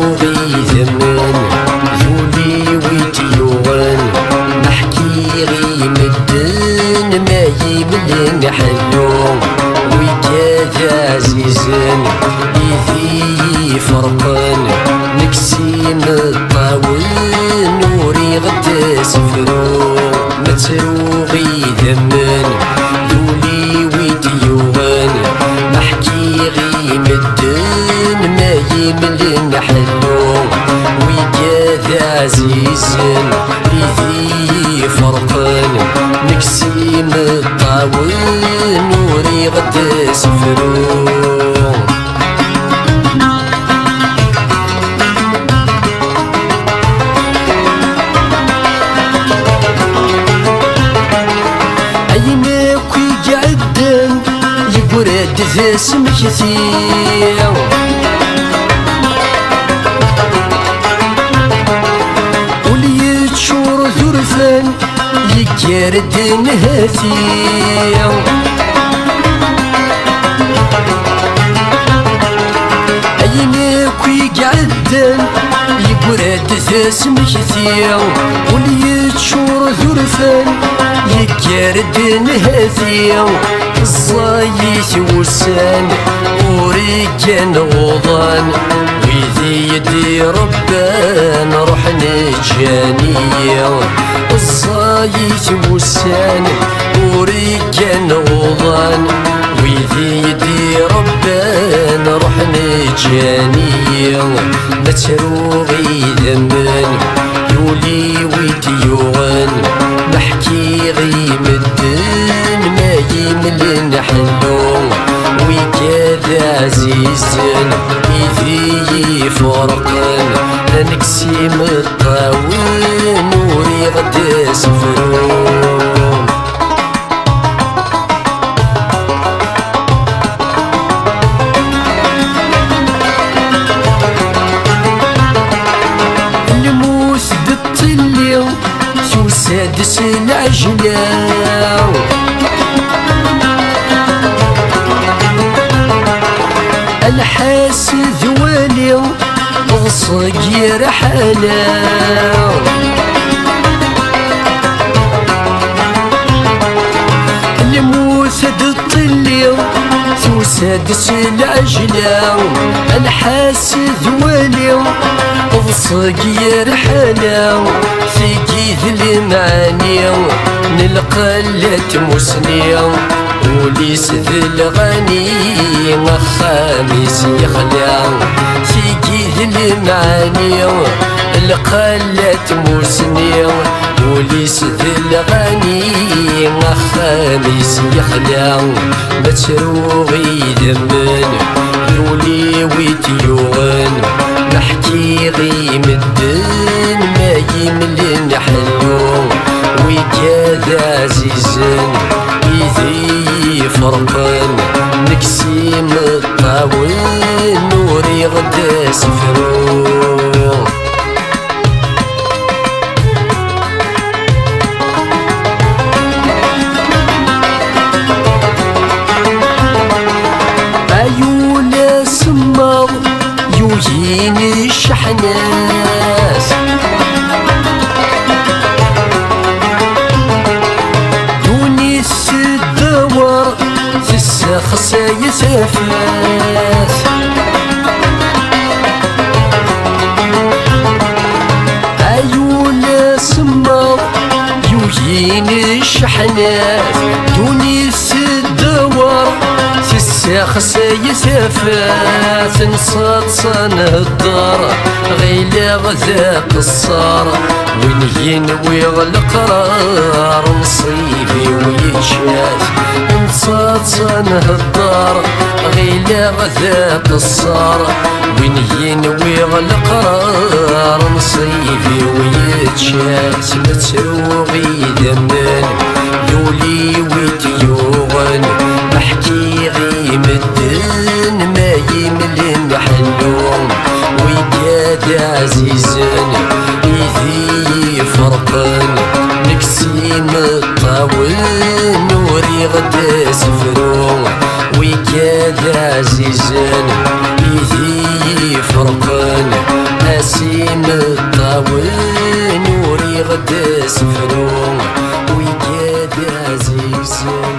تروغي ثمن ذولي ويتيوغن نحكي غي مدن ما يملن حلو ويكاد عزيزن إذي فرقن نكسي مطاون نوري غد سفرو ما تروغي ثمن ذولي ويتيوغن نحكي غي مدن ما يملن حلو ويكاد عزيزن إذي فرقن نكسي مطاون نوري غد سفرو عينك ويقعدن يقرد ذا سمكتيو ولي تشور ذرفن يقرد نهاتيو عينك ويقعدن يقرد ذا سمكتيو ولي تشور ذرفن يقرد نهاتيو الصايت وسان وريقان غضان ويذي يدي ربان روح نجانيو الصايت وسان وريقان غضان ويذي يدي ربان روح نجانيو ما تروغي ذمن يولي ويتيوغن نحكي غي مدن ما يملن حلو ويكاد عزيزن إذي فرقن نكسي مطاون نوري غد سفرو الموس بالطليو سادس العجلاو الحاس ذواليو الصقير حلاو الموثد الطليو سادس العجلاو الحاس ذواليو الصقير حلاو ثقيث المعانيو نلقلت مسنيو وليس ذي الغني خامس يخلاو ثقيث المعانيو القلت مسنيو وليس ذي الغني خامس يخلاو ما تروغي ذمن يولي ويتيوغن نحكي غي مدن ما يملن حلو ويكاد عزيزن إذي فرقن نكسي مطاون نوري غد سفرو عيون سمر يوهين الشحناس دوني الدور في السخص يسافاس عيون سمر يوهين الشحناس دوني الدور في السخص يسافاس نصاد صنه الدار غيلا غذا قصار وين ينوي القرار نصيبي ويتشاف نصاد صنه الدار غيلا غذا قصار وين ينوي القرار نصيبي ويتشاف ما تروغي ذمن يولي ويتيوغن نحكي غي مدن ما يملن حلو ويكاد عزيزن إذي فرقن نكسي مطاون نوري غد سفرو ويكاد عزيزن إذي فرقن نسيم الطاوين وري غدا سفرو ويقاد عزيزين